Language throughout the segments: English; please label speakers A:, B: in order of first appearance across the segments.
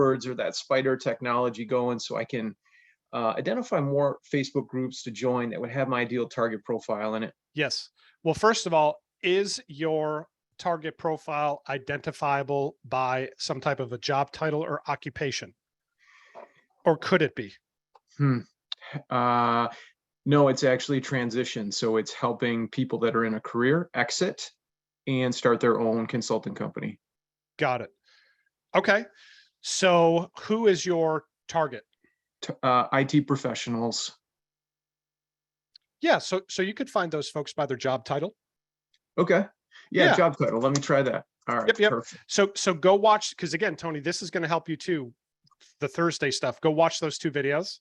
A: words or that spider technology going so I can identify more Facebook groups to join that would have my ideal target profile in it.
B: Yes. Well, first of all, is your target profile identifiable by some type of a job title or occupation? Or could it be?
A: No, it's actually transition. So it's helping people that are in a career exit and start their own consulting company.
B: Got it. Okay. So who is your target?
A: IT professionals.
B: Yeah. So you could find those folks by their job title.
A: Okay. Yeah.
B: Yeah.
A: Job title. Let me try that. All right.
B: Yep.
A: Perfect.
B: So go watch, because again, Tony, this is going to help you too. The Thursday stuff. Go watch those 2 videos.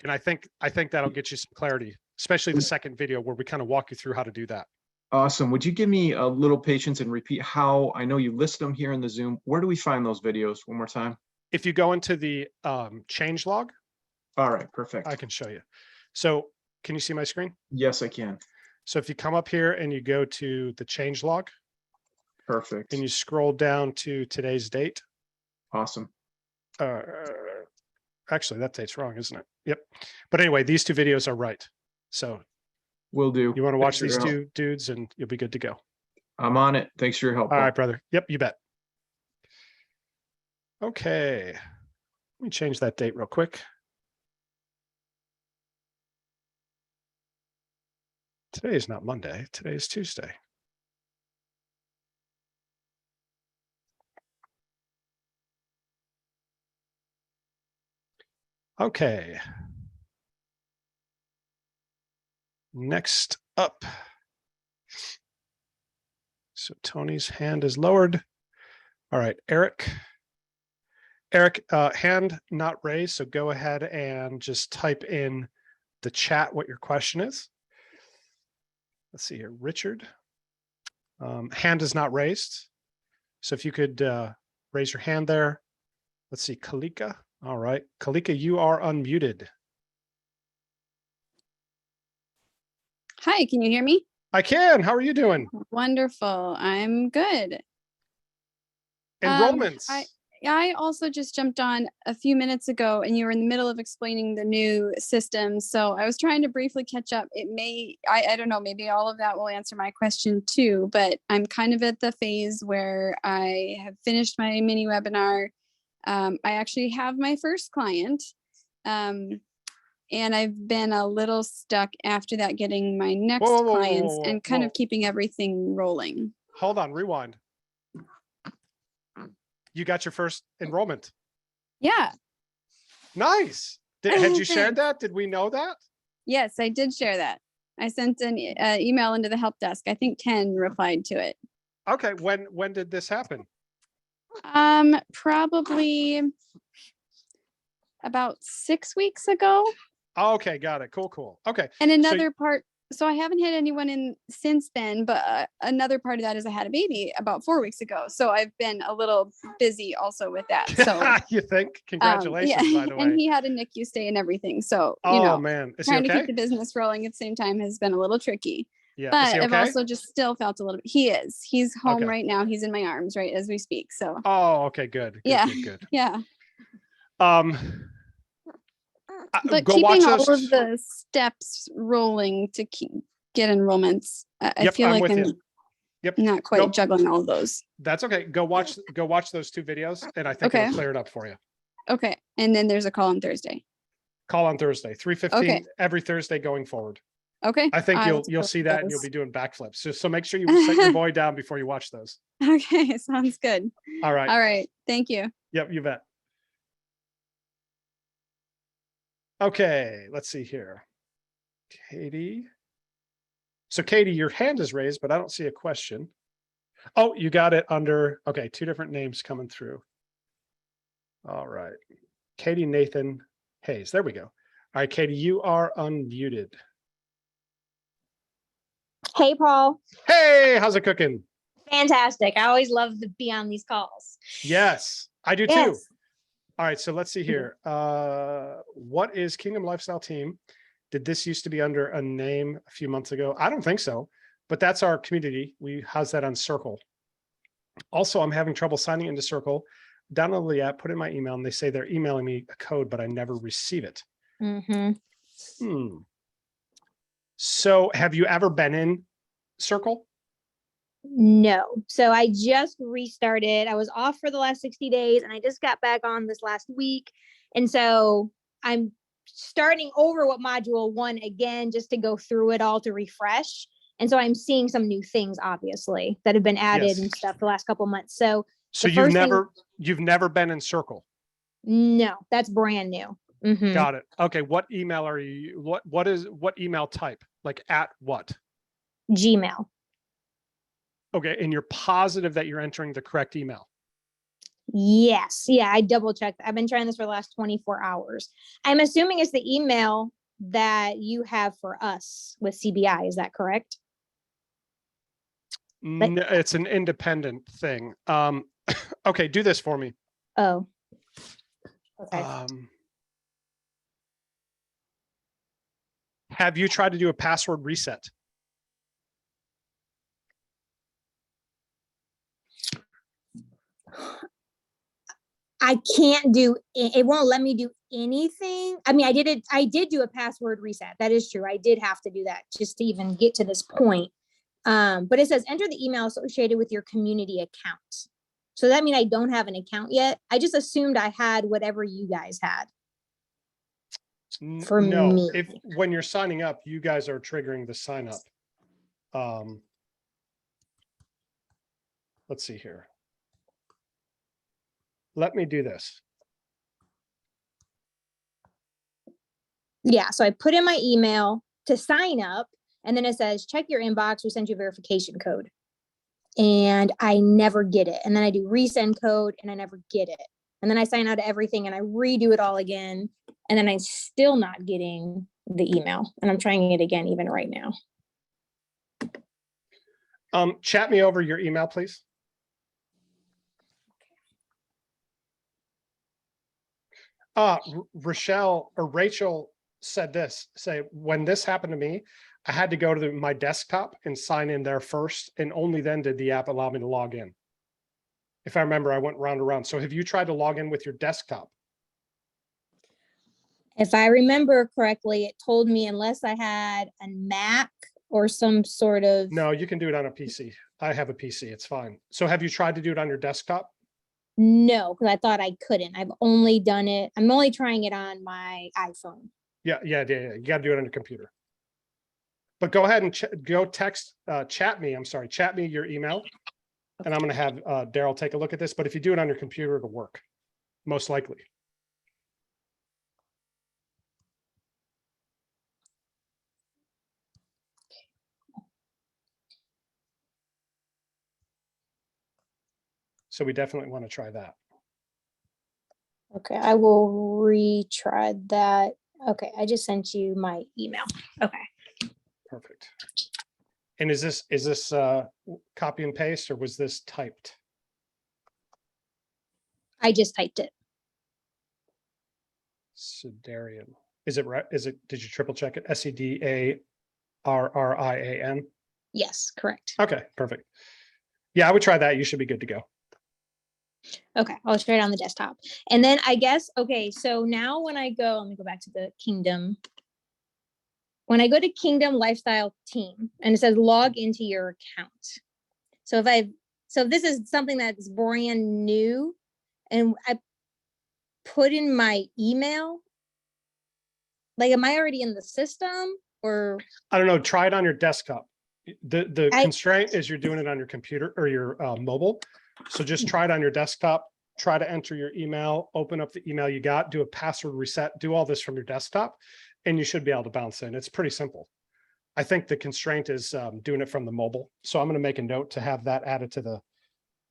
B: And I think that'll get you some clarity, especially the second video where we kind of walk you through how to do that.
A: Awesome. Would you give me a little patience and repeat how, I know you list them here in the Zoom. Where do we find those videos one more time?
B: If you go into the change log.
A: All right. Perfect.
B: I can show you. So can you see my screen?
A: Yes, I can.
B: So if you come up here and you go to the change log.
A: Perfect.
B: And you scroll down to today's date.
A: Awesome.
B: Actually, that date's wrong, isn't it? Yep. But anyway, these 2 videos are right. So
A: will do.
B: You want to watch these 2 dudes and you'll be good to go.
A: I'm on it. Thanks for your help.
B: All right, brother. Yep, you bet. Okay. Let me change that date real quick. Today is not Monday. Today is Tuesday. Okay. Next up. So Tony's hand is lowered. All right, Eric. Eric, hand not raised. So go ahead and just type in the chat what your question is. Let's see here, Richard. Hand is not raised. So if you could raise your hand there. Let's see, Kalika. All right, Kalika, you are unmuted.
C: Hi, can you hear me?
B: I can. How are you doing?
C: Wonderful. I'm good.
B: Enrollments.
C: I also just jumped on a few minutes ago and you were in the middle of explaining the new system. So I was trying to briefly catch up. It may, I don't know, maybe all of that will answer my question too, but I'm kind of at the phase where I have finished my mini webinar. I actually have my first client. And I've been a little stuck after that getting my next clients and kind of keeping everything rolling.
B: Hold on, rewind. You got your first enrollment.
C: Yeah.
B: Nice. Had you shared that? Did we know that?
C: Yes, I did share that. I sent an email into the help desk. I think 10 replied to it.
B: Okay. When did this happen?
C: Probably about 6 weeks ago.
B: Okay, got it. Cool. Okay.
C: And another part, so I haven't had anyone in since then, but another part of that is I had a baby about 4 weeks ago. So I've been a little busy also with that. So
B: you think? Congratulations, by the way.
C: And he had a NICU stay and everything. So,
B: man, is
C: trying
B: he okay?
C: to keep the business rolling at the same time has been a little tricky.
B: Yeah.
C: But
B: okay?
C: I've also just still felt a little bit. He's home right now. He's in my arms right as we speak. So.
B: Oh, okay, good. Good.
C: Yeah. But
B: go
C: keeping
B: watch
C: all
B: those.
C: of the steps rolling to get enrollments, I feel like I'm not quite juggling all of those.
B: That's okay. Go watch those 2 videos, and I think it'll clear it up for you.
C: Okay, and then there's a call on Thursday.
B: Call on Thursday, 3:15 every Thursday going forward.
C: Okay.
B: I think you'll see that, and you'll be doing backflips. So make sure you set your boy down before you watch those.
C: Okay, sounds good.
B: All right.
C: All right. Thank you.
B: Yep, you bet. Okay, let's see here. Katie. So Katie, your hand is raised, but I don't see a question. Oh, you got it under, okay, 2 different names coming through. All right. Katie Nathan Hayes. There we go. All right, Katie, you are unmuted.
D: Hey, Paul.
B: Hey, how's it cooking?
D: Fantastic. I always love to be on these calls.
B: Yes, I do too. All right, so let's see here. What is Kingdom Lifestyle Team? Did this used to be under a name a few months ago? I don't think so, but that's our community. We house that on Circle. Also, I'm having trouble signing into Circle. download the app, put in my email, and they say they're emailing me a code, but I never receive it. So have you ever been in Circle?
D: No. So I just restarted. I was off for the last 60 days and I just got back on this last week. And so I'm starting over with module 1 again, just to go through it all to refresh. And so I'm seeing some new things, obviously, that have been added and stuff the last couple of months. So
B: you've never been in Circle?
D: No, that's brand new.
B: Got it. Okay. What email are you, what email type? Like at what?
D: Gmail.
B: Okay. And you're positive that you're entering the correct email?
D: Yes. Yeah, I double checked. I've been trying this for the last 24 hours. I'm assuming it's the email that you have for us with CBI. Is that correct?
B: No, it's an independent thing. Okay. Do this for me.
D: Oh. Okay.
B: Have you tried to do a password reset?
D: I can't do it. Won't let me do anything. I mean, I did do a password reset. That is true. I did have to do that just to even get to this point. But it says enter the email associated with your community account. So that means I don't have an account yet. I just assumed I had whatever you guys had. For me.
B: When you're signing up, you guys are triggering the sign up. Let's see here. Let me do this.
D: Yeah, so I put in my email to sign up, and then it says, check your inbox, we send you a verification code. And I never get it. And then I do resend code and I never get it. And then I sign out of everything and I redo it all again. And then I'm still not getting the email. And I'm trying it again, even right now.
B: Chat me over your email, please. Rachel said this, when this happened to me, I had to go to my desktop and sign in there first, and only then did the app allow me to log in. If I remember, I went round and round. So have you tried to log in with your desktop?
D: If I remember correctly, it told me unless I had a Mac or some sort of...
B: No, you can do it on a PC. I have a PC, it's fine. So have you tried to do it on your desktop?
D: No, because I thought I couldn't. I've only done it. I'm only trying it on my iPhone.
B: Yeah. You got to do it on your computer. But go ahead and chat me your email. And I'm going to have Daryl take a look at this. But if you do it on your computer, it'll work, most likely. So we definitely want to try that.
D: Okay, I will retry that. Okay, I just sent you my email. Okay.
B: Perfect. And is this copy and paste, or was this typed?
D: I just typed it.
B: Sedarian. Is it right? Did you triple check it? Sedarrian?
D: Yes, correct.
B: Okay, perfect. Yeah, I would try that. You should be good to go.
D: Okay, I'll try it on the desktop. And then I guess, okay, so now when I go, let me go back to the Kingdom. When I go to Kingdom Lifestyle Team, and it says log into your account. So if this is something that's brand new and I put in my email, like, am I already in the system or?
B: I don't know, try it on your desktop. The constraint is you're doing it on your computer or your mobile. So just try it on your desktop, try to enter your email, open up the email you got, do a password reset, do all this from your desktop, and you should be able to bounce in. It's pretty simple. I think the constraint is doing it from the mobile. So I'm going to make a note to have that added to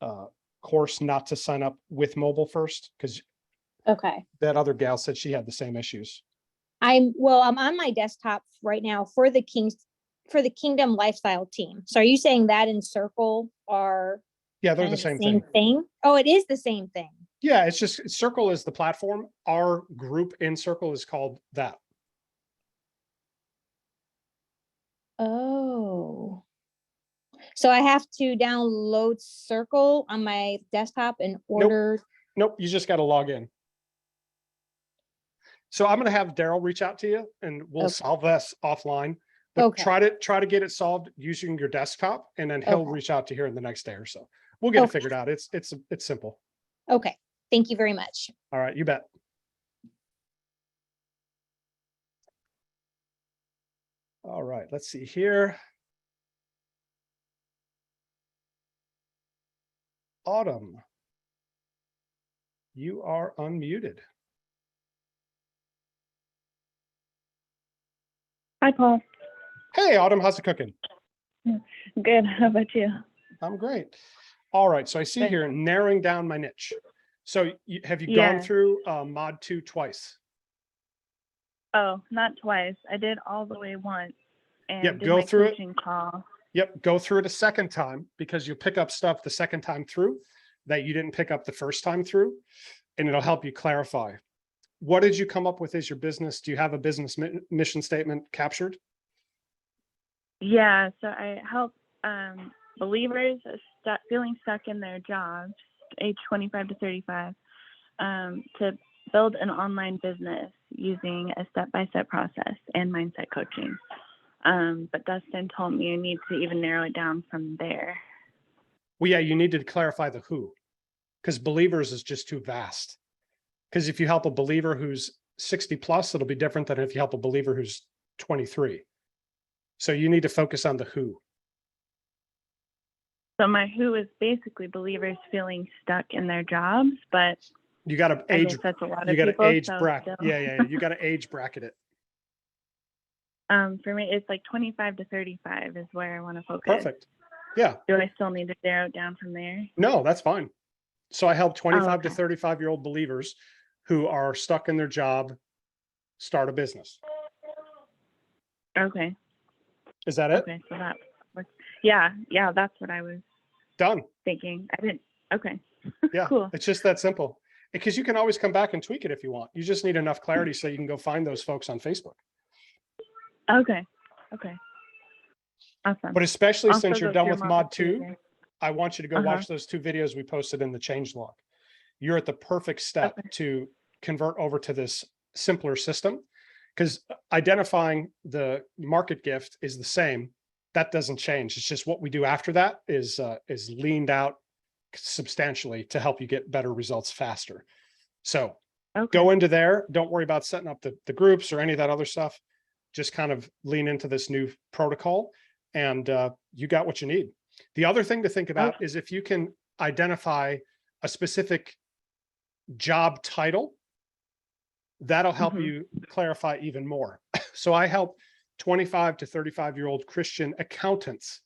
B: the course, not to sign up with mobile first, because that other gal said she had the same issues.
D: I'm on my desktop right now for the Kingdom Lifestyle Team. So are you saying that in Circle are?
B: Yeah, they're the same thing.
D: Oh, it is the same thing.
B: Yeah, it's just Circle is the platform. Our group in Circle is called that.
D: Oh. So I have to download Circle on my desktop in order.
B: Nope, you just got to log in. So I'm going to have Daryl reach out to you and we'll
D: Okay.
B: solve this offline. But
D: Okay.
B: try to get it solved using your desktop, and then he'll
D: Okay.
B: reach out to you here in the next day or so. We'll get it
D: Okay.
B: figured out. It's simple.
D: Okay. Thank you very much.
B: All right, you bet. All right, let's see here. Autumn, you are unmuted.
E: Hi, Paul.
B: Hey, Autumn, how's it cooking?
E: Good. How about you?
B: I'm great. All right, so I see
E: Thanks.
B: here narrowing down my niche. So have you gone
E: Yeah.
B: through Mod 2 twice?
E: Oh, not twice. I did all the way once and
B: Yep,
E: did
B: go
E: my
B: through it.
E: coaching call.
B: Yep, go through it a second time because you'll pick up stuff the second time through that you didn't pick up the first time through, and it'll help you clarify. What did you come up with as your business? Do you have a business mission statement captured?
E: Yeah, so I help believers feeling stuck in their jobs, age 25 to 35, to build an online business using a step-by-step process and mindset coaching. But Dustin told me I need to even narrow it down from there.
B: Well, yeah, you need to clarify the who, because believers is just too vast. Because if you help a believer who's 60 plus, it'll be different than if you help a believer who's 23. So you need to focus on the who.
E: So my who is basically believers feeling stuck in their jobs, but
B: You got to
E: I
B: age.
E: guess that's a lot
B: You
E: of
B: got
E: people.
B: to age
E: so
B: bracket.
E: still.
B: Yeah. You got to age bracket it.
E: For me, it's like 25 to 35 is where I want to focus.
B: Perfect. Yeah.
E: Do I still need to narrow it down from there?
B: No, that's fine. So I help 25 to
E: okay.
B: 35-year-old believers who are stuck in their job start a business.
E: Okay.
B: Is that it?
E: Okay. So that works. Yeah. That's what I was
B: Done.
E: thinking. I didn't. Okay.
B: Yeah.
E: Cool.
B: It's just that simple. Because you can always come back and tweak it if you want. You just need enough clarity so you can go find those folks on Facebook.
E: Okay. Awesome.
B: But especially
E: Also
B: since you're
E: go
B: done
E: through
B: with
E: them
B: Mod
E: all
B: 2,
E: together.
B: I want you to go watch those 2 videos we posted in the change log. You're at the perfect step to convert over to this simpler system, because identifying the market gift is the same. That doesn't change. It's just what we do after that is leaned out substantially to help you get better results faster. So go into there. Don't worry about setting up the groups or any of that other stuff. Just kind of lean into this new protocol and you got what you need. The other thing to think about is if you can identify a specific job title, that'll help you clarify even more. So I help 25 to 35-year-old Christian accountants.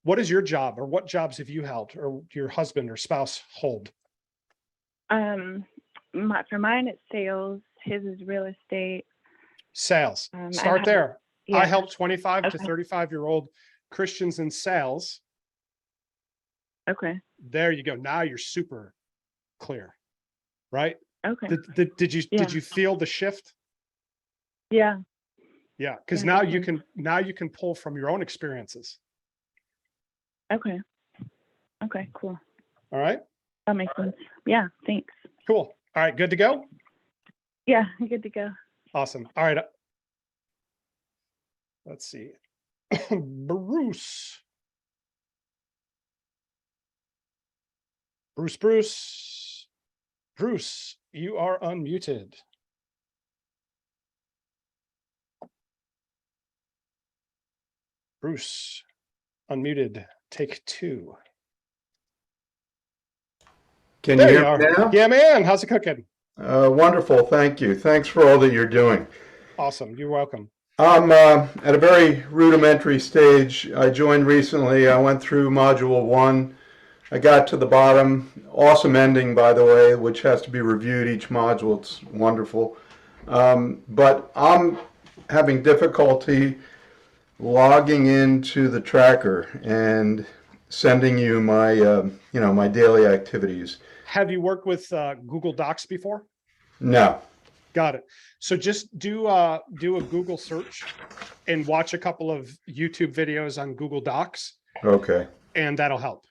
B: What is your job, or what jobs have you held, or your husband or spouse hold?
E: For mine, it's sales. His is real estate.
B: Sales. Start there.
E: Yeah.
B: I help 25 to 35-year-old Christians in sales.
E: Okay.
B: There you go. Now you're super clear, right?
E: Okay.
B: Did you feel the shift?
E: Yeah.
B: Yeah, because
E: Yeah,
B: now you can pull from your own experiences.
E: Okay. Okay, cool.
B: All right.
E: That makes sense. Yeah, thanks.
B: Cool. All right, good to go?
E: Yeah, good to go.
B: Awesome. All right. Let's see. Bruce, you are unmuted. Bruce, unmuted. Take 2.
F: Can you
B: There you
F: hear
B: are.
F: me now?
B: Yeah, man. How's it cooking?
F: Wonderful. Thank you. Thanks for all that you're doing.
B: Awesome. You're welcome.
F: I'm at a very rudimentary stage. I joined recently. I went through module 1. I got to the bottom. Awesome ending, by the way, which has to be reviewed each module. It's wonderful. But I'm having difficulty logging into the tracker and sending you my, my daily activities.
B: Have you worked with Google Docs before?
F: No.
B: Got it. So just do a Google search and watch a couple of YouTube videos on Google Docs,
F: Okay.
B: and that'll help.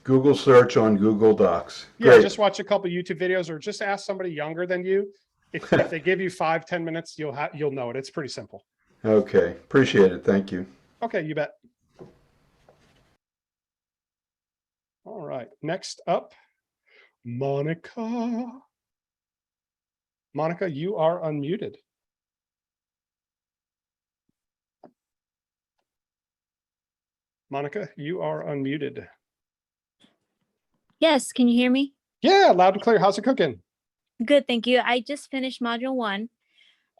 F: Google search on Google Docs.
B: Yeah,
F: Great.
B: just watch a couple YouTube videos or just ask somebody younger than you. If they give you 5-10 minutes, you'll know it. It's pretty simple.
F: Okay, appreciate it. Thank you.
B: Okay, you bet. All right, next up, Monica. Monica, you are unmuted. Monica, you are unmuted.
G: Yes, can you hear me?
B: Yeah, loud and clear. How's it cooking?
G: Good, thank you. I just finished module 1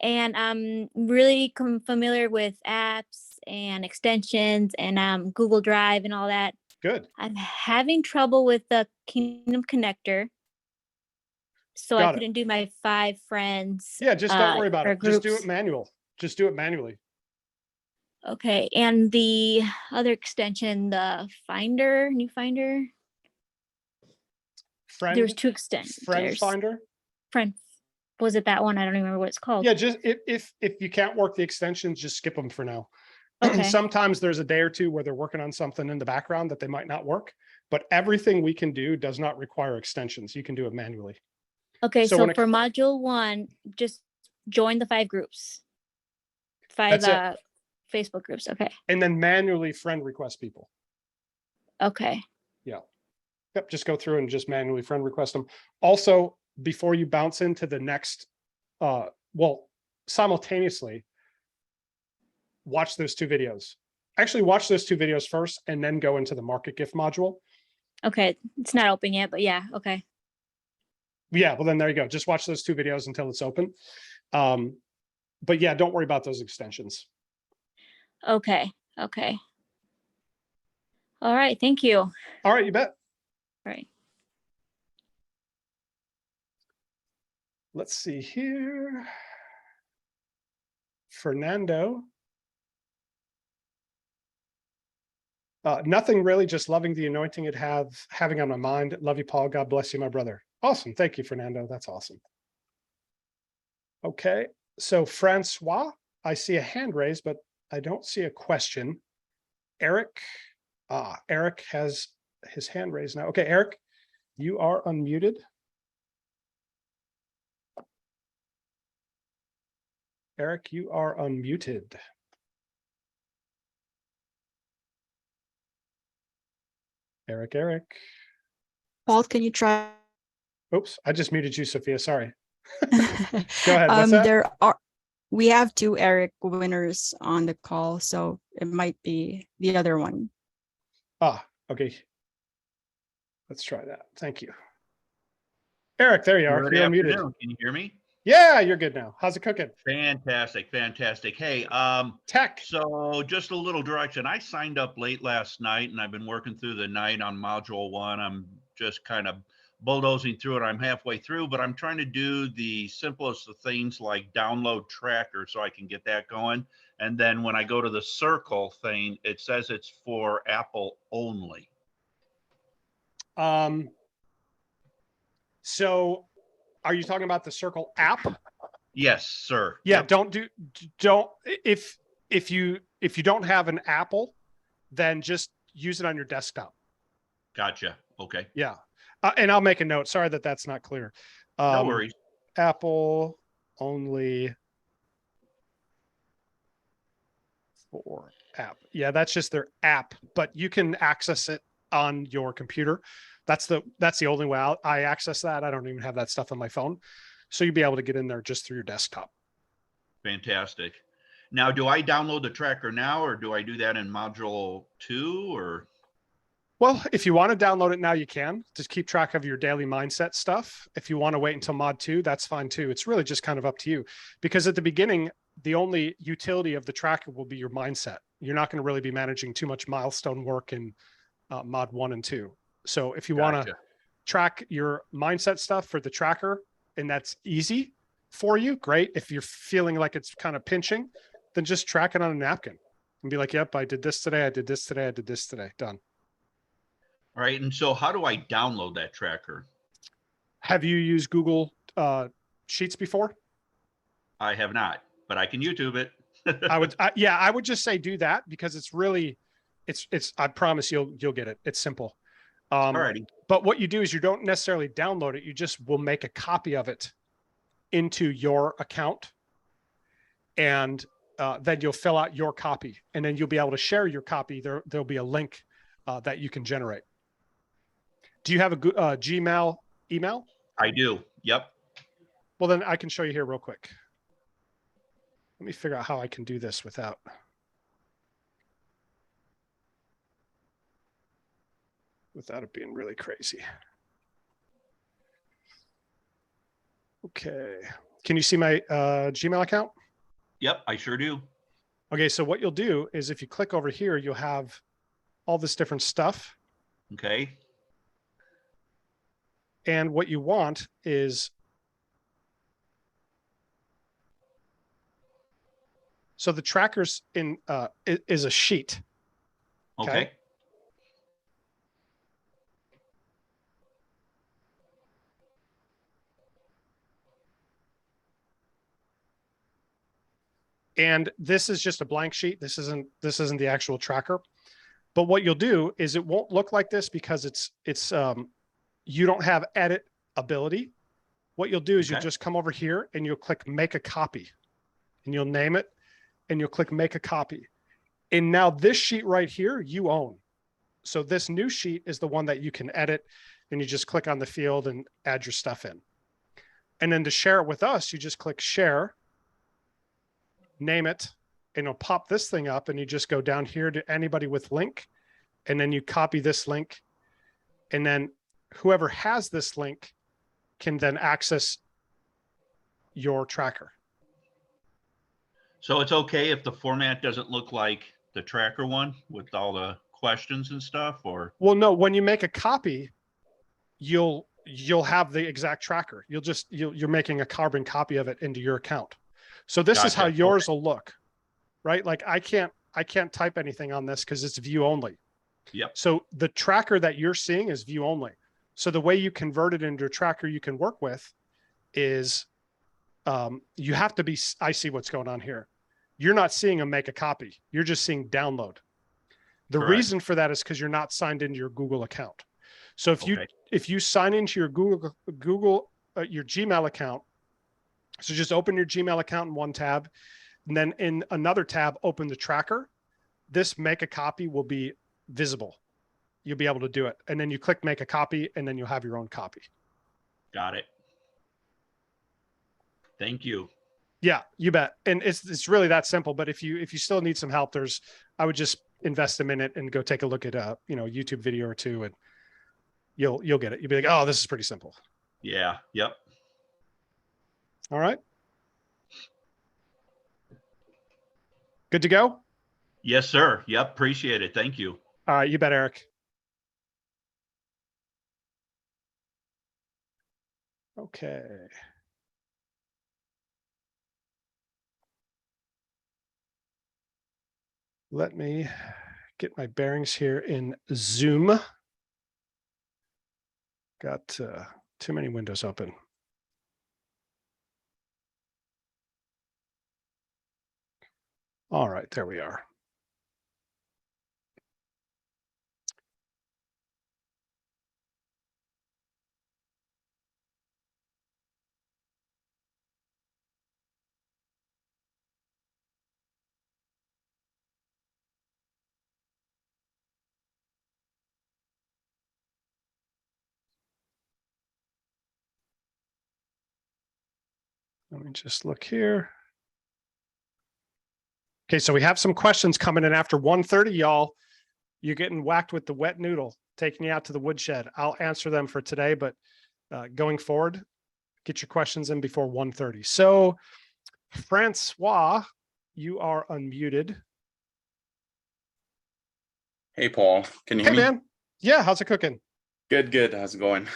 G: and I'm really familiar with apps and extensions and Google Drive and all that.
B: Good.
G: I'm having trouble with the Kingdom connector. So
B: Got
G: I
B: it.
G: couldn't do my 5 friends.
B: Yeah, just don't worry about
G: or
B: it. Just do
G: groups.
B: it manual. Just do it manually.
G: Okay, and the other extension, the Finder, new Finder.
B: Friend,
G: There's 2 extensions.
B: friend finder.
G: Friend. Was it that one? I don't even remember what it's called.
B: Yeah, just if you can't work the extensions, just skip them for now.
G: Okay.
B: Sometimes there's a day or two where they're working on something in the background that they might not work, but everything we can do does not require extensions. You can do it manually.
G: Okay,
B: So
G: so
B: when it-
G: for module 1, just join the 5 groups. 5
B: That's
G: Facebook groups. Okay.
B: And then manually friend request people.
G: Okay.
B: Yep, just go through and just manually friend request them. Also, before you bounce into the next, well, simultaneously, watch those 2 videos. Actually, watch those 2 videos first and then go into the market gift module.
G: Okay. It's not open yet, but yeah. Okay.
B: Yeah, well, then there you go. Just watch those 2 videos until it's open. But yeah, don't worry about those extensions.
G: Okay. Okay. All right. Thank you. All
B: All right, you bet.
G: right.
B: Let's see here. Fernando. Nothing really, just loving the anointing it having on my mind. Love you, Paul. God bless you, my brother. Awesome. Thank you, Fernando. That's awesome. Okay. So Francois, I see a hand raised, but I don't see a question. Eric. Eric has his hand raised now. Okay, Eric, you are unmuted. Eric, you are unmuted. Eric.
H: Paul, can you try?
B: Oops, I just muted you, Sophia. Sorry. Go ahead. What's that?
H: We have 2 Eric winners on the call, so it might be the other one.
B: Okay. Let's try that. Thank you. Eric, there you are.
I: Good
B: You're unmuted.
I: afternoon. Can you hear me?
B: Yeah, you're good now. How's it cooking?
I: Fantastic. Hey,
B: Tech.
I: so just a little direction. I signed up late last night and I've been working through the night on module 1. I'm just kind of bulldozing through it. I'm halfway through, but I'm trying to do the simplest of things like download tracker so I can get that going. And then when I go to the circle thing, it says it's for Apple only.
B: So are you talking about the Circle app?
I: Yes, sir.
B: Yeah,
I: Yep.
B: if you don't have an Apple, then just use it on your desktop.
I: Gotcha. Okay.
B: Yeah. And I'll make a note. Sorry that that's not clear.
I: No worries.
B: Apple only for app. Yeah, that's just their app, but you can access it on your computer. That's the only way I access that. I don't even have that stuff on my phone. So you'll be able to get in there just through your desktop.
I: Fantastic. Now, do I download the tracker now or do I do that in module 2 or?
B: Well, if you want to download it now, you can. Just keep track of your daily mindset stuff. If you want to wait until mod 2, that's fine too. It's really just kind of up to you. Because at the beginning, the only utility of the tracker will be your mindset. You're not going to really be managing too much milestone work in mod 1 and 2. So if you want to track your mindset stuff for the tracker, and that's easy for you, great. If you're feeling like it's kind of pinching, then just track it on a napkin and be like, yep, I did this today. I did this today. I did this today. Done.
I: All right. And so how do I download that tracker?
B: Have you used Google Sheets before?
I: I have not, but I can YouTube it.
B: I would just say do that because it's really, I promise you'll get it. It's simple.
I: Alrighty.
B: But what you do is you don't necessarily download it. You just will make a copy of it into your account. And then you'll fill out your copy, and then you'll be able to share your copy. There'll be a link that you can generate. Do you have a Gmail email?
I: I do. Yep.
B: Well, then I can show you here real quick. Let me figure out how I can do this without. Without it being really crazy. Okay. Can you see my Gmail account?
I: Yep, I sure do.
B: Okay, so what you'll do is if you click over here, you'll have all this different stuff.
I: Okay.
B: And what you want is, so the trackers in is a sheet.
I: Okay.
B: And this is just a blank sheet. This isn't the actual tracker. But what you'll do is it won't look like this because it's you don't have edit ability. What you'll do is you'll just come over here and you'll click make a copy, and you'll name it, and you'll click make a copy. And now this sheet right here, you own. So this new sheet is the one that you can edit, and you just click on the field and add your stuff in. And then to share it with us, you just click share, name it, and it'll pop this thing up, and you just go down here to anybody with link, and then you copy this link, and then whoever has this link can then access your tracker.
I: So it's okay if the format doesn't look like the tracker one with all the questions and stuff, or?
B: Well, no, when you make a copy, you'll have the exact tracker. You're making a carbon copy of it into your account. So this is how yours will look, right? Like I can't type anything on this because it's view only.
I: Yep.
B: So the tracker that you're seeing is view only. So the way you convert it into a tracker you can work with is you have to be, I see what's going on here. You're not seeing a make a copy. You're just seeing download. The reason for that is because you're not signed into your Google account. So if you sign into your your Gmail account, so just open your Gmail account in one tab, and then in another tab, open the tracker. This make a copy will be visible. You'll be able to do it. And then you click make a copy, and then you'll have your own copy.
I: Got it. Thank you.
B: Yeah, you bet. And it's really that simple. But if you still need some help, I would just invest a minute and go take a look at a YouTube video or two, and you'll get it. You'll be like, oh, this is pretty simple.
I: Yeah. Yep.
B: All right. Good to go?
I: Yes, sir. Yep. Appreciate it. Thank you.
B: All right. You bet, Eric. Okay. Let me get my bearings here in Zoom. Got too many windows open. All right, there we are. Let me just look here. Okay, so we have some questions coming in after 1:30, y'all. You're getting whacked with the wet noodle, taking you out to the woodshed. I'll answer them for today, but going forward, get your questions in before 1:30. So, Francois, you are unmuted.
J: Hey, Paul. Can you hear me?
B: Hey, man. Yeah, how's it cooking?
J: Good, good. How's it going?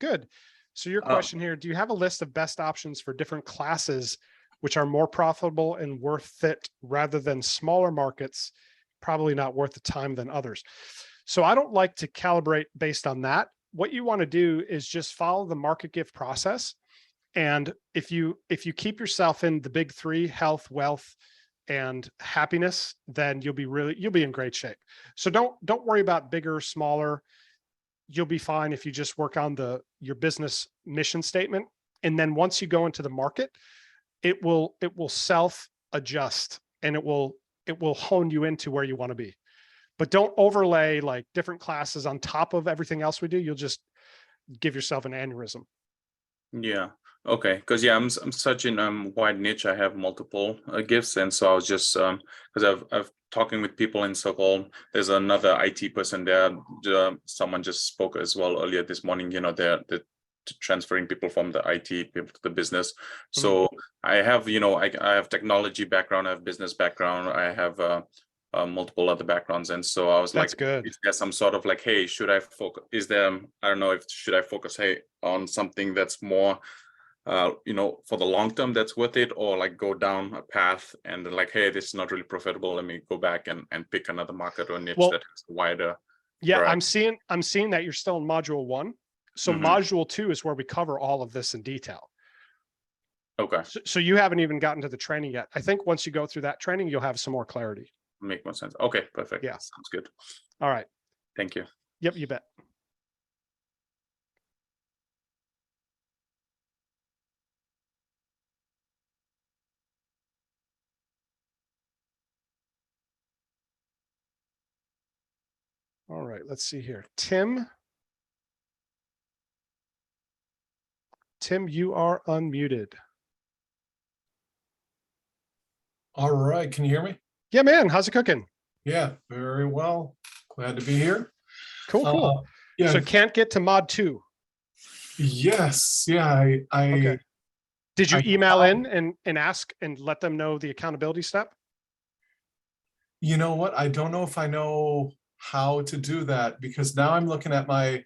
B: Good. So your question here, do you have a list of best options for different classes which are more profitable and worth it rather than smaller markets, probably not worth the time than others? So I don't like to calibrate based on that. What you want to do is just follow the market gift process. And if you keep yourself in the big three, health, wealth, and happiness, then you'll be in great shape. So don't worry about bigger, smaller. you'll be fine if you just work on your business mission statement. And then once you go into the market, it will self adjust, and it will hone you into where you want to be. But don't overlay like different classes on top of everything else we do. You'll just give yourself an aneurysm.
J: Yeah. Okay. Because I'm such in wide niche. I have multiple gifts, and so I was just because I've talking with people in so-called. There's another IT person there. Someone just spoke as well earlier this morning. They're transferring people from the IT people to the business. So I have I have technology background. I have business background. I have multiple other backgrounds, and so I was
B: That's
J: like,
B: good.
J: is there some sort of like, hey, should I focus? Is there, I don't know, if should I focus, hey, on something that's more for the long term that's worth it, or like go down a path and like, hey, this is not really profitable, let me go back and pick another market or niche that has a wider variety.
B: I'm seeing that you're still in module 1. So module 2 is where we cover all of this in detail.
J: Okay.
B: So you haven't even gotten to the training yet. I think once you go through that training, you'll have some more clarity.
J: Make more sense. Okay, perfect.
B: Yeah.
J: Sounds good.
B: All right.
J: Thank you.
B: Yep, you bet. All right, let's see here. Tim, you are unmuted.
K: All right, can you hear me?
B: Yeah, man, how's it cooking?
K: Yeah, very well. Glad to be here.
B: Cool.
K: Yeah.
B: So can't get to mod 2.
K: Yes. Yeah.
B: Okay. Did you email in and ask and let them know the accountability step?
K: You know what? I don't know if I know how to do that, because now I'm looking at my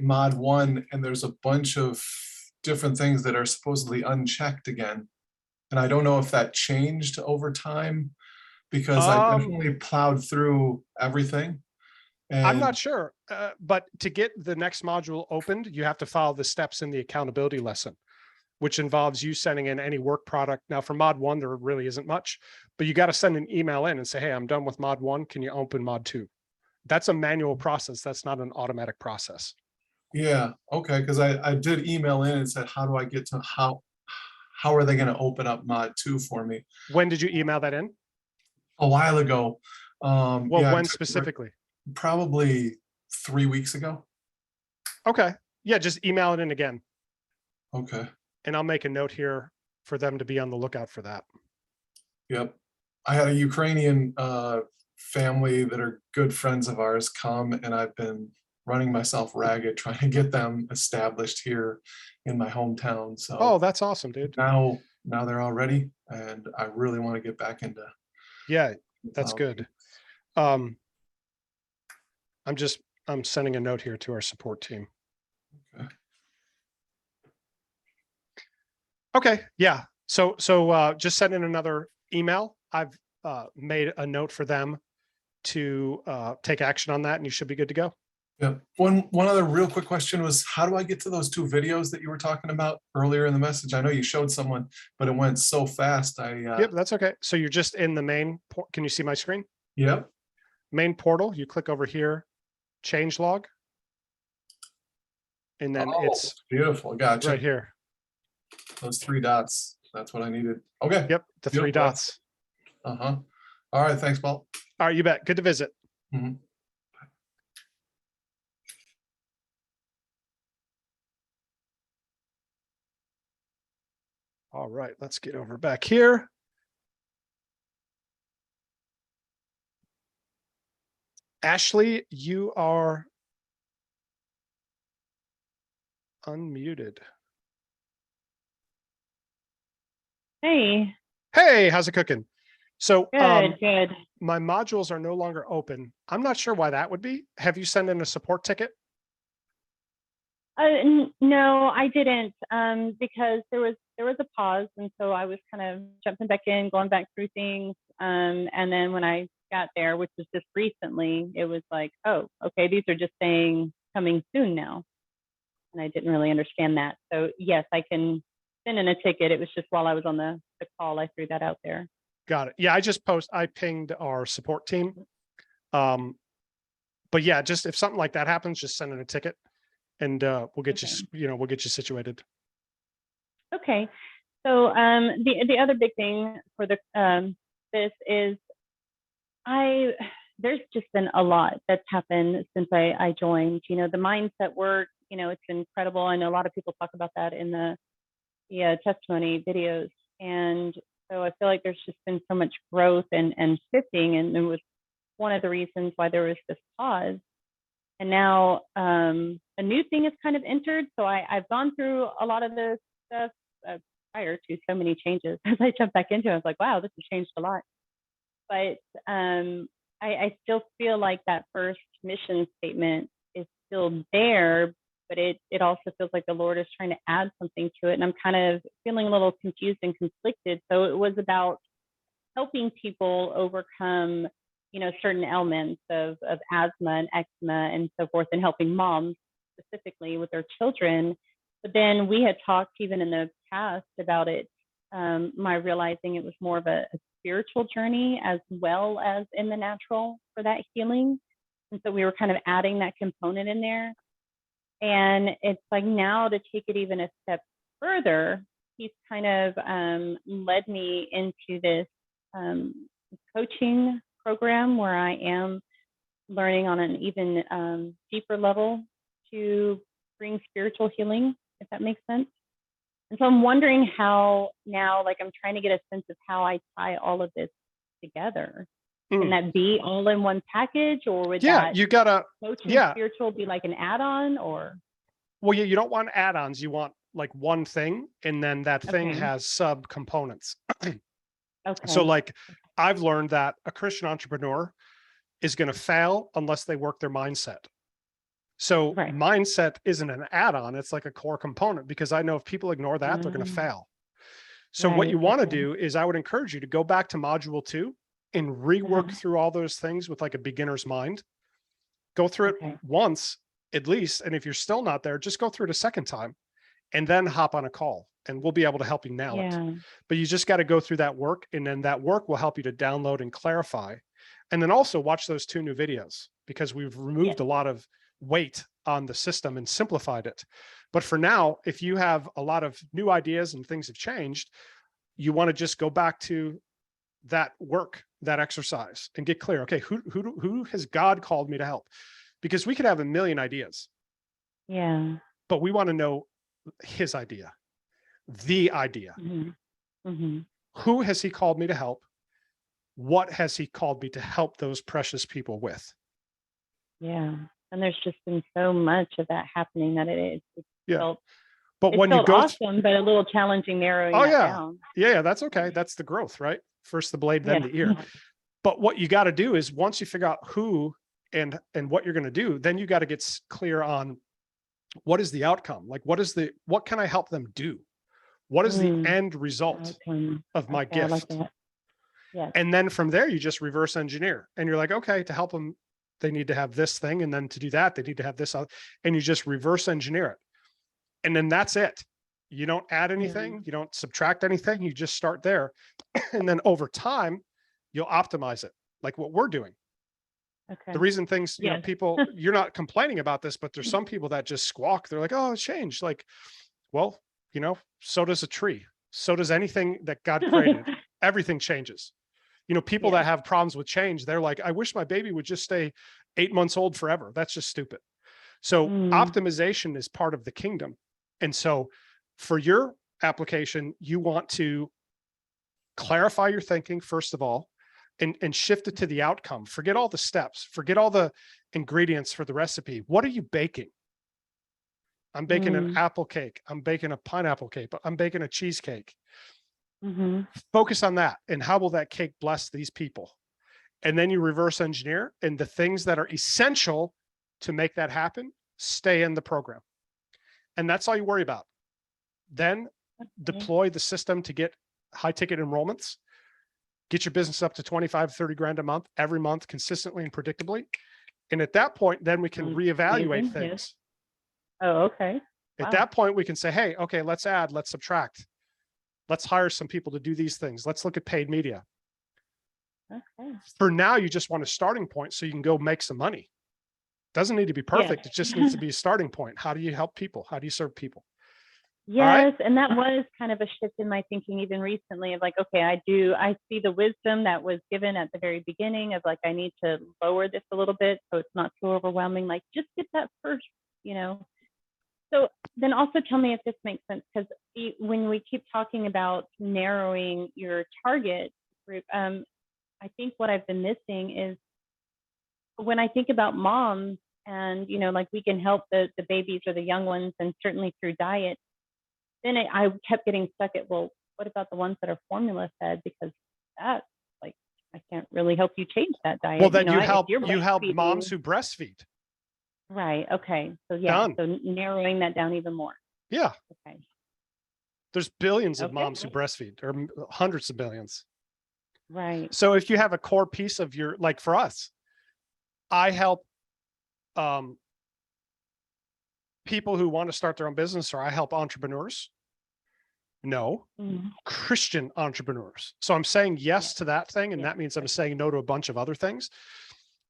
K: mod 1, and there's a bunch of different things that are supposedly unchecked again. And I don't know if that changed over time, because I definitely plowed through everything. And
B: I'm not sure, but to get the next module opened, you have to follow the steps in the accountability lesson, which involves you sending in any work product. Now for mod 1, there really isn't much, but you got to send an email in and say, hey, I'm done with mod 1. Can you open mod 2? That's a manual process. That's not an automatic process.
K: Yeah. Okay. Because I did email in and said, how do I get to how are they going to open up mod 2 for me?
B: When did you email that in?
K: A while ago.
B: Well,
K: yeah,
B: when specifically?
K: Probably 3 weeks ago.
B: Okay. Yeah, just email it in again.
K: Okay.
B: And I'll make a note here for them to be on the lookout for that.
K: Yep. I had a Ukrainian family that are good friends of ours come, and I've been running myself ragged trying to get them established here in my hometown. So
B: oh, that's awesome, dude.
K: Now they're all ready, and I really want to get back into.
B: Yeah, that's good. I'm sending a note here to our support team. Okay. Yeah. So just send in another email. I've made a note for them to take action on that, and you should be good to go.
K: Yeah. One other real quick question was, how do I get to those 2 videos that you were talking about earlier in the message? I know you showed someone, but it went so fast.
B: Yep, that's okay. So you're just in the main. Can you see my screen?
K: Yep.
B: Main portal. You click over here, change log, and then it's
K: beautiful. Gotcha.
B: right here.
K: Those 3 dots. That's what I needed. Okay.
B: Yep, the 3 dots.
K: All right. Thanks, Paul.
B: All right, you bet. Good to visit. All right, let's get over back here. Ashley, you are unmuted.
L: Hey.
B: Hey, how's it cooking? So
L: good.
B: My modules are no longer open. I'm not sure why that would be. Have you sent in a support ticket?
L: No, I didn't, because there was a pause, and so I was kind of jumping back in, going back through things, and then when I got there, which was just recently, it was like, oh, okay, these are just saying coming soon now, and I didn't really understand that. So yes, I can send in a ticket. It was just while I was on the call, I threw that out there.
B: Got it. Yeah, I pinged our support team. But yeah, just if something like that happens, just send in a ticket and we'll get
L: Okay.
B: we'll get you situated.
L: Okay. So the other big thing for the this is there's just been a lot that's happened since I joined. You know, the mindset work, you know, it's incredible. I know a lot of people talk about that in the testimony videos. And so I feel like there's just been so much growth and shifting, and it was one of the reasons why there was this pause. And now a new thing has kind of entered. So I've gone through a lot of this stuff prior to so many changes. As I jumped back into it, I was like, wow, this has changed a lot. But I still feel like that first mission statement is still there, but it also feels like the Lord is trying to add something to it. And I'm kind of feeling a little confused and conflicted. So it was about helping people overcome, you know, certain elements of asthma and eczema and so forth, and helping moms specifically with their children. But then we had talked even in the past about it, my realizing it was more of a spiritual journey as well as in the natural for that healing. And so we were kind of adding that component in there. And it's like now to take it even a step further, he's kind of led me into this coaching program where I am learning on an even deeper level to bring spiritual healing, if that makes sense. And so I'm wondering how now, like I'm trying to get a sense of how I tie all of this together. Can that be all in one package, or would that
B: you gotta
L: coaching spiritual be like an add-on, or?
B: Well, yeah, you don't want add-ons. You want like one thing, and then that thing has sub components. So like I've learned that a Christian entrepreneur is going to fail unless they work their mindset. So mindset isn't an add-on, it's like a core component, because I know if people ignore that, they're going to fail. So what you want to do is I would encourage you to go back to module 2 and rework through all those things with like a beginner's mind. Go through it once at least. And if you're still not there, just go through it a second time and then hop on a call and we'll be able to help you nail it. But you just got to go through that work, and then that work will help you to download and clarify. And then also watch those 2 new videos, because we've removed a lot of weight on the system and simplified it. But for now, if you have a lot of new ideas and things have changed, you want to just go back to that work, that exercise, and get clear. Okay, who has God called me to help? Because we could have a million ideas.
L: Yeah.
B: But we want to know his idea, the idea. Who has he called me to help? What has he called me to help those precious people with?
L: Yeah. And there's just been so much of that happening that it felt,
B: but when you go
L: awesome, but a little challenging narrowing that down.
B: Yeah, that's okay. That's the growth, right? First the blade, then the ear. But what you got to do is once you figure out who and what you're going to do, then you got to get clear on what is the outcome? Like what can I help them do? What is the end result of my gift?
L: I like that. Yeah.
B: And then from there, you just reverse engineer, and you're like, okay, to help them, they need to have this thing. And then to do that, they need to have this other, and you just reverse engineer it. And then that's it. You don't add anything. You don't subtract anything. You just start there. And then over time, you'll optimize it like what we're doing. The reason things, you know, people, you're not complaining about this, but there's some people that just squawk. They're like, oh, it's changed. Like, well, you know, so does a tree. So does anything that God created. Everything changes. You know, people that have problems with change, they're like, I wish my baby would just stay 8 months old forever. That's just stupid. So optimization is part of the kingdom. And so for your application, you want to clarify your thinking, first of all, and shift it to the outcome. Forget all the steps, forget all the ingredients for the recipe. What are you baking? I'm baking an apple cake. I'm baking a pineapple cake, but I'm baking a cheesecake. Focus on that. And how will that cake bless these people? And then you reverse engineer, and the things that are essential to make that happen, stay in the program. And that's all you worry about. Then deploy the system to get high ticket enrollments, get your business up to 25, 30 grand a month, every month, consistently and predictably. And at that point, then we can reevaluate things.
L: Oh, okay.
B: At that point, we can say, hey, okay, let's add, let's subtract. Let's hire some people to do these things. Let's look at paid media. For now, you just want a starting point so you can go make some money. Doesn't need to be perfect. It just needs to be a starting point. How do you help people? How do you serve people?
L: Yes, and that was kind of a shift in my thinking even recently of like, okay, I see the wisdom that was given at the very beginning of like, I need to lower this a little bit so it's not so overwhelming, like just get that first, So then also tell me if this makes sense, because when we keep talking about narrowing your target group, I think what I've been missing is when I think about moms and, like we can help the babies or the young ones, and certainly through diet, then I kept getting stuck at, well, what about the ones that are formula fed? Because that, like, I can't really help you change that diet.
B: Well, then you help moms who breastfeed.
L: Right. Okay. So yeah.
B: Done.
L: So narrowing that down even more.
B: Yeah.
L: Okay.
B: There's billions of moms who breastfeed, or hundreds of billions.
L: Right.
B: So if you have a core piece of your, like for us, I help people who want to start their own business, or I help entrepreneurs. No, Christian entrepreneurs. So I'm saying yes to that thing. And that means I'm saying no to a bunch of other things,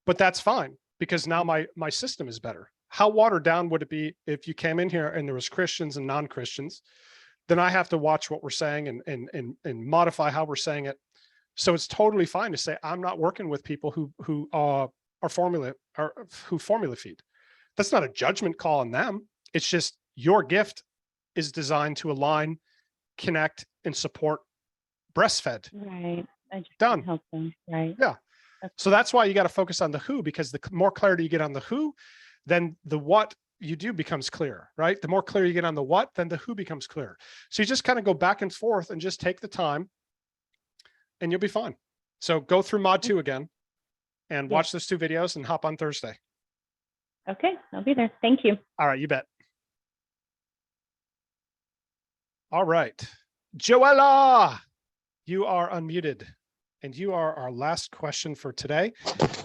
B: but that's fine, because now my system is better. How watered down would it be if you came in here and there was Christians and non-Christians? Then I have to watch what we're saying and modify how we're saying it. So it's totally fine to say, I'm not working with people who formula feed. That's not a judgment call on them. It's just your gift is designed to align, connect, and support breastfed.
L: Right. I just
B: Done.
L: Help them. Right.
B: Yeah. So that's why you got to focus on the who, because the more clarity you get on the who, then the what you do becomes clear, right? The more clear you get on the what, then the who becomes clear. So you just kind of go back and forth and just take the time and you'll be fine. So go through mod 2 again and watch those 2 videos and hop on Thursday.
L: Okay. I'll be there. Thank you.
B: All right. You bet. All right. Joella, you are unmuted. And you are our last question for today.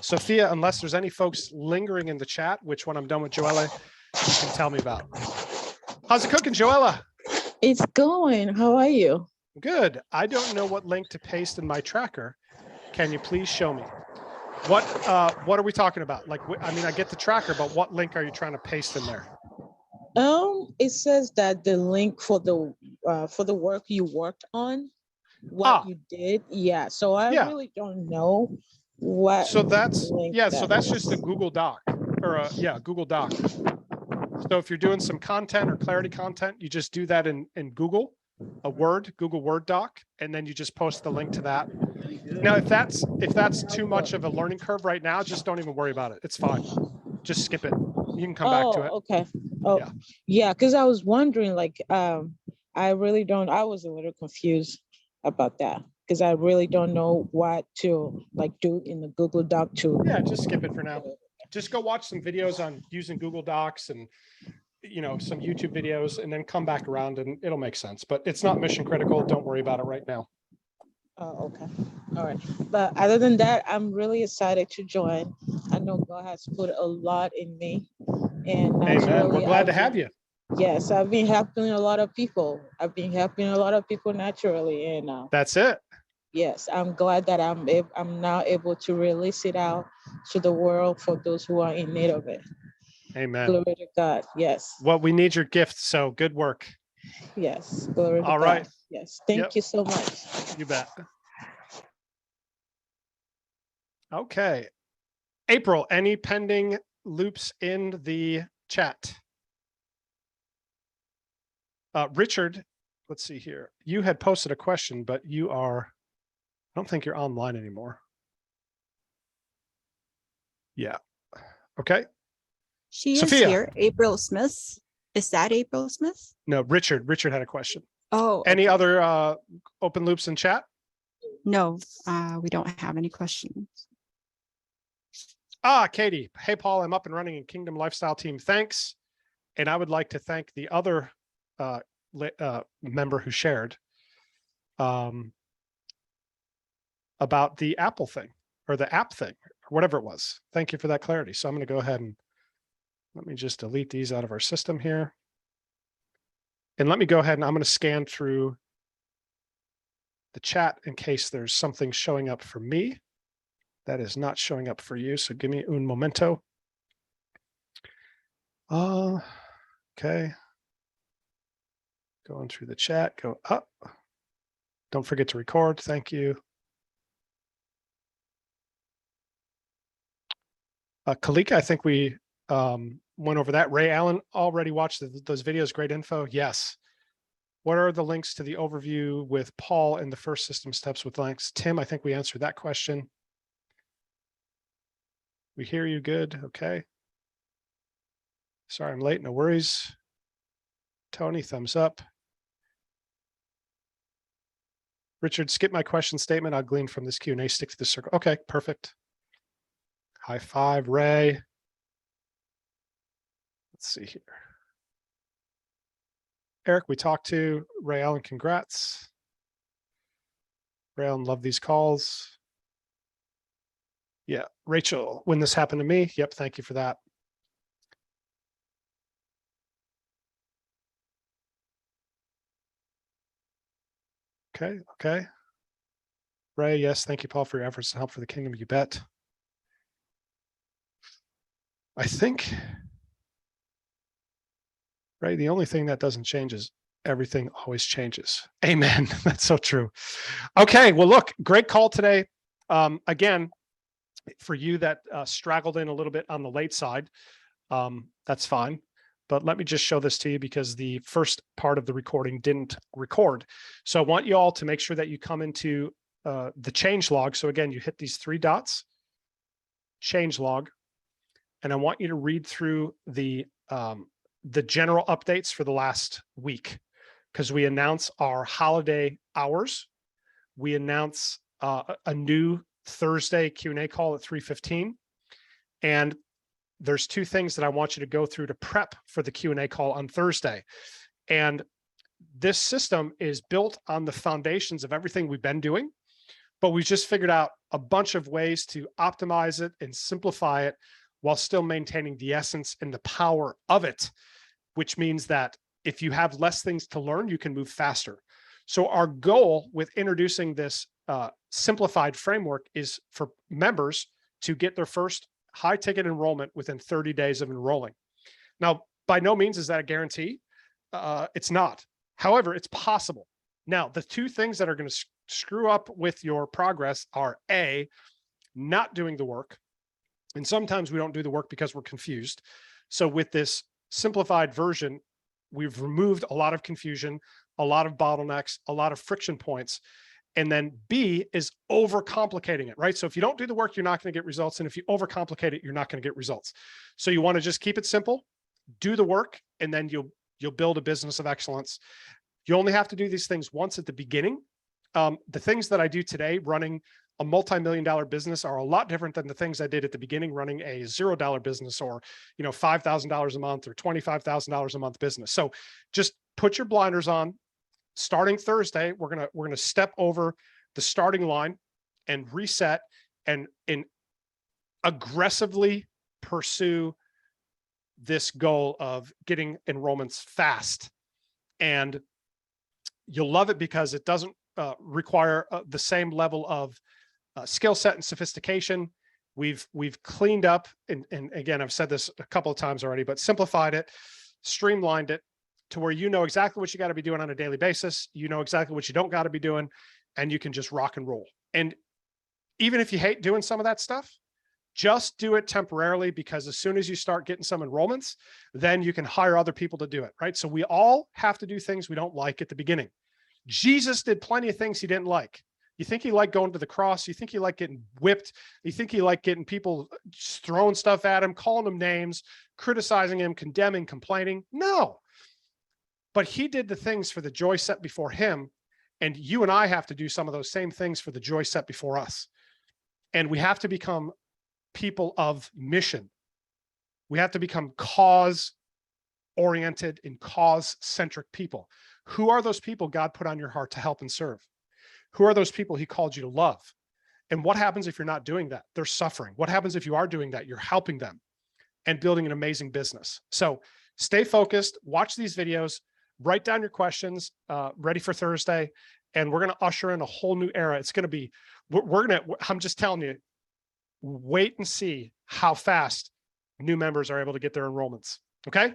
B: Sophia, unless there's any folks lingering in the chat, which when I'm done with Joella, you can tell me about. How's it cooking, Joella?
M: It's going. How are you?
B: Good. I don't know what link to paste in my tracker. Can you please show me? What are we talking about? Like, I mean, I get the tracker, but what link are you trying to paste in there?
M: It says that the link for the work you worked on, what you did. Yeah. So I really don't know what.
B: So that's so that's
M: is.
B: just a Google Doc or Google Doc. So if you're doing some content or clarity content, you just do that in Google, Google Word doc, and then you just post the link to that. Now, if that's too much of a learning curve right now, just don't even worry about it. It's fine. Just skip it. You can come back to it.
M: Okay. Oh, yeah. Because I was wondering, like, I was a little confused about that, because I really don't know what to like do in the Google Doc too.
B: Yeah, just skip it for now. Just go watch some videos on using Google Docs and some YouTube videos, and then come back around and it'll make sense. But it's not mission critical. Don't worry about it right now.
M: Oh, okay. All right. But other than that, I'm really excited to join. I know God has put a lot in me. And
B: amen. We're glad to have you.
M: Yes, I've been helping a lot of people. Naturally. And
B: that's it.
M: Yes, I'm glad that I'm now able to release it out to the world for those who are in need of it.
B: Amen.
M: Glory to God. Yes.
B: Well, we need your gift. So good work.
M: Yes. Glory to God.
B: All right.
M: Yes. Thank you so much.
B: You bet. Okay. April, any pending loops in the chat? Richard, let's see here. You had posted a question, but I don't think you're online anymore. Yeah. Okay.
H: She is
B: Sophia.
H: here. April Smith. Is that April Smith?
B: No, Richard. Richard had a question.
H: Oh.
B: Any other open loops in chat?
H: No, we don't have any questions.
B: Katie. Hey, Paul, I'm up and running in Kingdom Lifestyle Team. Thanks. And I would like to thank the other member who shared about the Apple thing or the app thing or whatever it was. Thank you for that clarity. So I'm going to go ahead and let me just delete these out of our system here. And let me go ahead and I'm going to scan through the chat in case there's something showing up for me that is not showing up for you. So give me un momento. Okay. Going through the chat, go up. Don't forget to record. Thank you. Kalika, I think we went over that. Ray Allen already watched those videos. Great info. Yes. What are the links to the overview with Paul and the first system steps with links? Tim, I think we answered that question. We hear you good. Okay. Sorry, I'm late. No worries. Tony, thumbs up. Richard, skip my question statement. I'll glean from this Q&A, stick to the circle. Okay, perfect. High five, Ray. Let's see here. Eric, we talked to. Ray Allen, congrats. Ray Allen, love these calls. Yeah, Rachel, when this happened to me. Yep, thank you for that. Okay, okay. Ray, yes, thank you, Paul, for your efforts to help for the kingdom, you bet. I think, Ray, the only thing that doesn't change is everything always changes. Amen. That's so true. Okay, well, look, great call today. Again, for you that straggled in a little bit on the late side, that's fine. But let me just show this to you because the first part of the recording didn't record. So I want you all to make sure that you come into the change log. So again, you hit these 3 dots, change log, and I want you to read through the general updates for the last week, because we announce our holiday hours. We announce a new Thursday Q&A call at 3:15, and there's 2 things that I want you to go through to prep for the Q&A call on Thursday. And this system is built on the foundations of everything we've been doing, but we've just figured out a bunch of ways to optimize it and simplify it while still maintaining the essence and the power of it, which means that if you have less things to learn, you can move faster. So our goal with introducing this simplified framework is for members to get their first high ticket enrollment within 30 days of enrolling. Now, by no means is that a guarantee. It's not. However, it's possible. Now, the 2 things that are going to screw up with your progress are A, not doing the work. And sometimes we don't do the work because we're confused. So with this simplified version, we've removed a lot of confusion, a lot of bottlenecks, a lot of friction points. And then B is overcomplicating it, right? So if you don't do the work, you're not going to get results. And if you overcomplicate it, you're not going to get results. So you want to just keep it simple, do the work, and then you'll build a business of excellence. You only have to do these things once at the beginning. The things that I do today, running a multi-million-dollar business, are a lot different than the things I did at the beginning, running a $0 business, or $5,000 a month or $25,000 a month business. So just put your blinders on. Starting Thursday, we're gonna step over the starting line and reset and aggressively pursue this goal of getting enrollments fast. And you'll love it because it doesn't require the same level of skill set and sophistication. We've cleaned up, and again, I've said this a couple of times already, but simplified it, streamlined it to where you know exactly what you got to be doing on a daily basis. You know exactly what you don't got to be doing, and you can just rock and roll. And even if you hate doing some of that stuff, just do it temporarily, because as soon as you start getting some enrollments, then you can hire other people to do it, right? So we all have to do things we don't like at the beginning. Jesus did plenty of things he didn't like. You think he liked going to the cross? You think he liked getting whipped? You think he liked getting people just throwing stuff at him, calling him names, criticizing him, condemning, complaining? No. But he did the things for the joy set before him. And you and I have to do some of those same things for the joy set before us. And we have to become people of mission. We have to become cause-oriented and cause-centric people. Who are those people God put on your heart to help and serve? Who are those people he called you to love? And what happens if you're not doing that? They're suffering. What happens if you are doing that? You're helping them and building an amazing business. So stay focused, watch these videos, write down your questions, ready for Thursday. And we're going to usher in a whole new era. It's going to be, I'm just telling you, wait and see how fast new members are able to get their enrollments. Okay,